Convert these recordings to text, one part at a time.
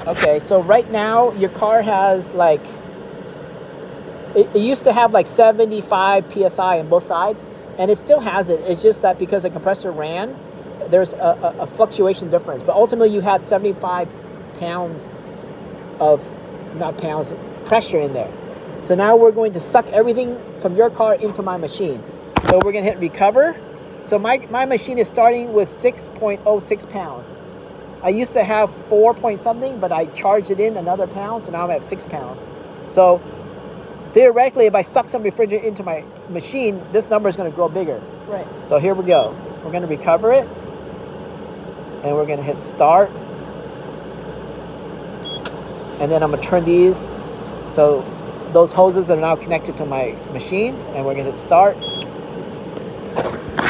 Okay, so right now your car has like, it used to have like 75 psi on both sides, and it still has it. It's just that because the compressor ran, there's a fluctuation difference. But ultimately, you had 75 pounds of, not pounds, pressure in there. So now we're going to suck everything from your car into my machine. So we're going to hit recover. So my machine is starting with 6.06 pounds. I used to have 4 point something, but I charged it in another pound, so now I'm at 6 pounds. So theoretically, if I suck some refrigerant into my machine, this number is going to grow bigger. Right. So here we go. We're going to recover it, and we're going to hit start. And then I'm going to turn these. So those hoses are now connected to my machine, and we're going to hit start.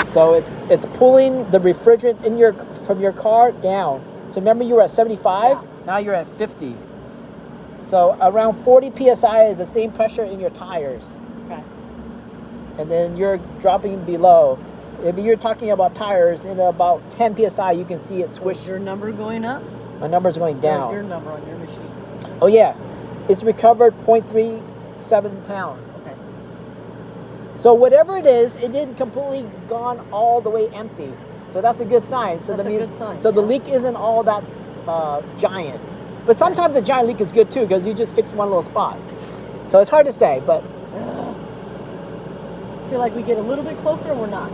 So it's pulling the refrigerant from your car down. So remember, you were at 75, yeah. Now you're at 50. So around 40 psi is the same pressure in your tires. Okay. And then you're dropping below. If you're talking about tires, in about 10 psi, you can see it swish. Is your number going up? My number's going down. Your number on your machine. Oh yeah, it's recovered 0.37 pounds. Okay. So whatever it is, it didn't completely gone all the way empty. So that's a good sign. So that's that means, a good sign. So the leak isn't all that giant. But sometimes a giant leak is good too, because you just fix one little spot. So it's hard to say, but. I feel like we get a little bit closer and we're not.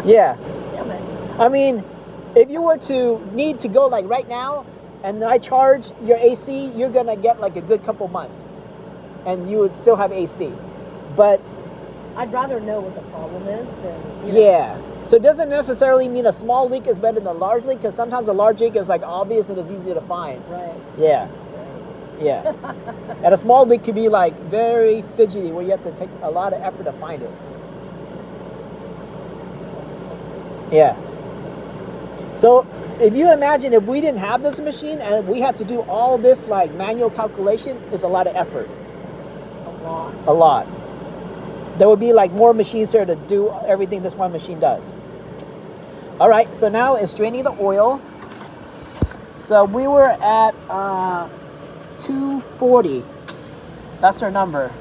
Yeah. Damn it. I mean, if you were to need to go like right now, and I charge your AC, you're gonna get like a good couple months, and you would still have AC. But I'd rather know what the problem is than. Yeah. So it doesn't necessarily mean a small leak is better than a large leak, because sometimes a large leak is like obvious and it's easy to find. Right. Yeah. Yeah. And a small leak could be like very fidgety, where you have to take a lot of effort to find it. Yeah. So if you imagine, if we didn't have this machine and we had to do all this like manual calculation, it's a lot of effort. A lot. There would be like more machines here to do everything this one machine does. All right, so now it's draining the oil. So we were at 240. That's our number.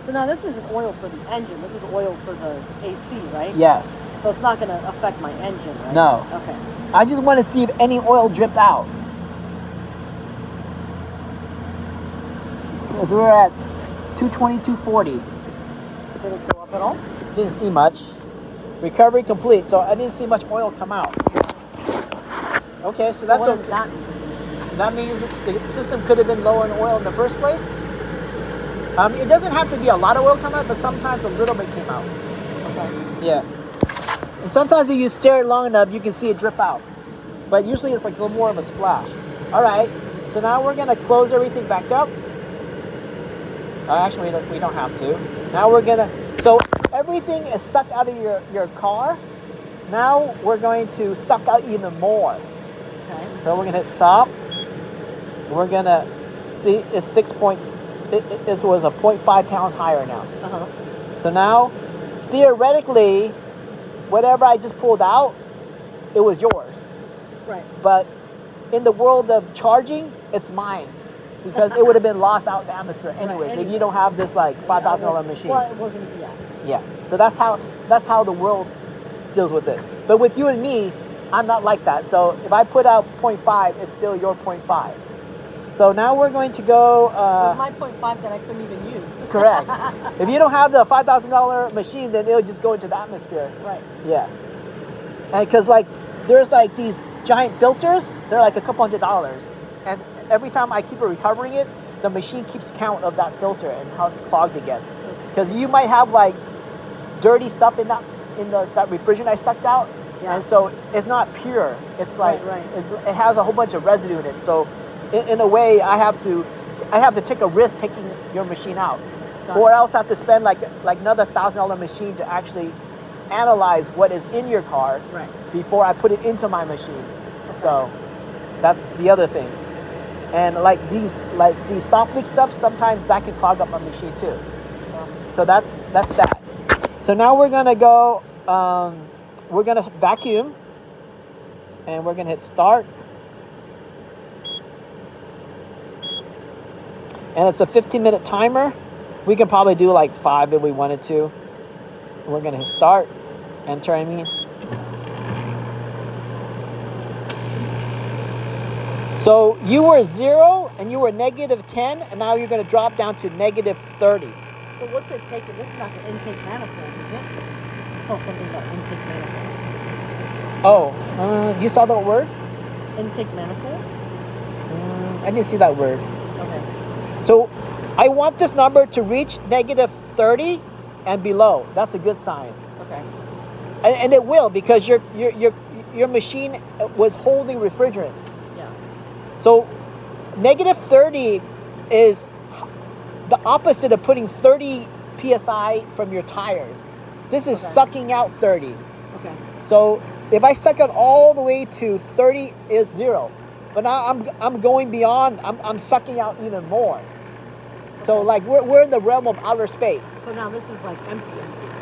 So now this isn't oil for the engine. This is oil for the AC, right? Yes. So it's not going to affect my engine, right? No. Okay. I just want to see if any oil dripped out. So we're at 220, 240. Did it go up at all? Didn't see much. Recovery complete, so I didn't see much oil come out. Okay, so that's what okay. Does that mean? That means the system could have been low in oil in the first place. It doesn't have to be a lot of oil come out, but sometimes a little bit came out. Okay. Yeah. And sometimes if you stare long enough, you can see it drip out. But usually it's like a little more of a splash. All right, so now we're gonna close everything back up. Actually, we don't have to. Now we're gonna, so everything is sucked out of your car. Now we're going to suck out even more. Okay. So we're gonna hit stop. We're gonna see it's 6 points. This was a 0.5 pounds higher now. Uh-huh. So now, theoretically, whatever I just pulled out, it was yours. Right. But in the world of charging, it's mine, because it would have been lost out in the atmosphere anyways, right, if you don't have this like $5,000 machine. Well, it wasn't. Yeah. Yeah. So that's how the world deals with it. But with you and me, I'm not like that. So if I put out 0.5, it's still your 0.5. So now we're going to go. It was my 0.5 that I couldn't even use. Correct. If you don't have the $5,000 machine, then it'll just go into the atmosphere. Right. Yeah. And because like there's like these giant filters, they're like a couple $100, and every time I keep recovering it, the machine keeps count of that filter and how clogged it gets. Because you might have like dirty stuff in that refrigerant I sucked out, yeah. And so it's not pure. It's like right. it has a whole bunch of residue in it. So in a way, I have to take a risk taking your machine out, or else I have to spend like another $1,000 machine to actually analyze what is in your car before I put it into my machine. Okay. So that's the other thing. And like these stop leak stuff, sometimes that can clog up my machine too. Yeah. So that's that. So now we're gonna go. We're gonna vacuum, and we're gonna hit start. And it's a 15-minute timer. We can probably do like 5 if we wanted to. We're gonna hit start, enter, I mean. So you were 0 and you were -10, and now you're gonna drop down to -30. So what's it taking? This is not the intake manifold, is it? I saw something about intake manifold. Oh, you saw that word? Intake manifold? I didn't see that word. Okay. So I want this number to reach -30 and below. That's a good sign. Okay. And it will, because your machine was holding refrigerants. Yeah. So -30 is the opposite of putting 30 psi from your tires. This is sucking out 30. Okay. So if I suck it all the way to 30 is 0. But now I'm going beyond. I'm sucking out even more. So Okay. like we're in the realm of outer space. So now this is like empty.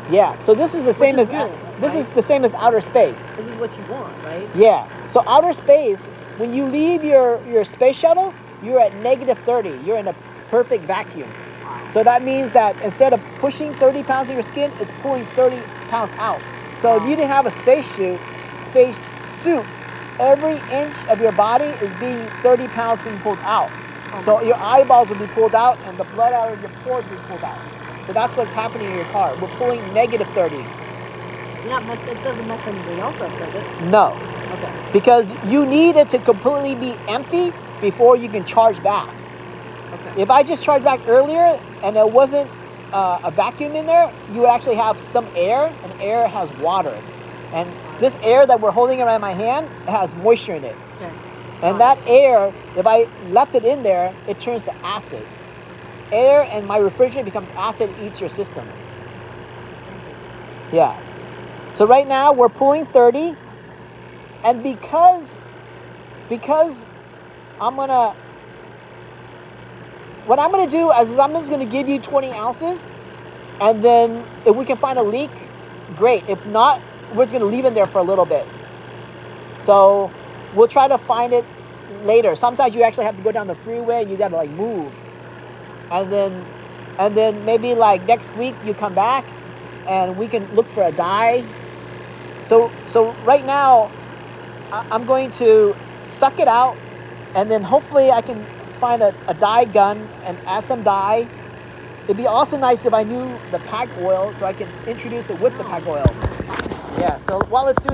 Yeah. So this is the same is as good, this right? is the same as outer space. This is what you want, right? Yeah. So outer space, when you leave your space shuttle, you're at -30. You're in a perfect vacuum. So that means that instead of pushing 30 pounds in your skin, it's pulling 30 pounds out. So if you didn't have a space suit, every inch of your body is being 30 pounds being pulled out. So your eyeballs will be pulled out and the blood out of your pores will be pulled out. So that's what's happening in your car. We're pulling -30. It doesn't mess anything else up, does it? No, Okay. because you need it to completely be empty before you can charge back. Okay. If I just charged back earlier and there wasn't a vacuum in there, you would actually have some air, and air has water. And this air that we're holding around my hand has moisture in it. Okay. And that air, if I left it in there, it turns to acid. Air and my refrigerant becomes acid, eats your system. Yeah. So right now we're pulling 30, and because what I'm gonna do is I'm just gonna give you 20 ounces, and then if we can find a leak, great. If not, we're just gonna leave it there for a little bit. So we'll try to find it later. Sometimes you actually have to go down the freeway and you gotta like move. And then maybe like next week you come back and we can look for a dye. So right now I'm going to suck it out, and then hopefully I can find a dye gun and add some dye. It'd be also nice if I knew the pack oil so I can introduce it with the pack oil. Yeah, so while it's doing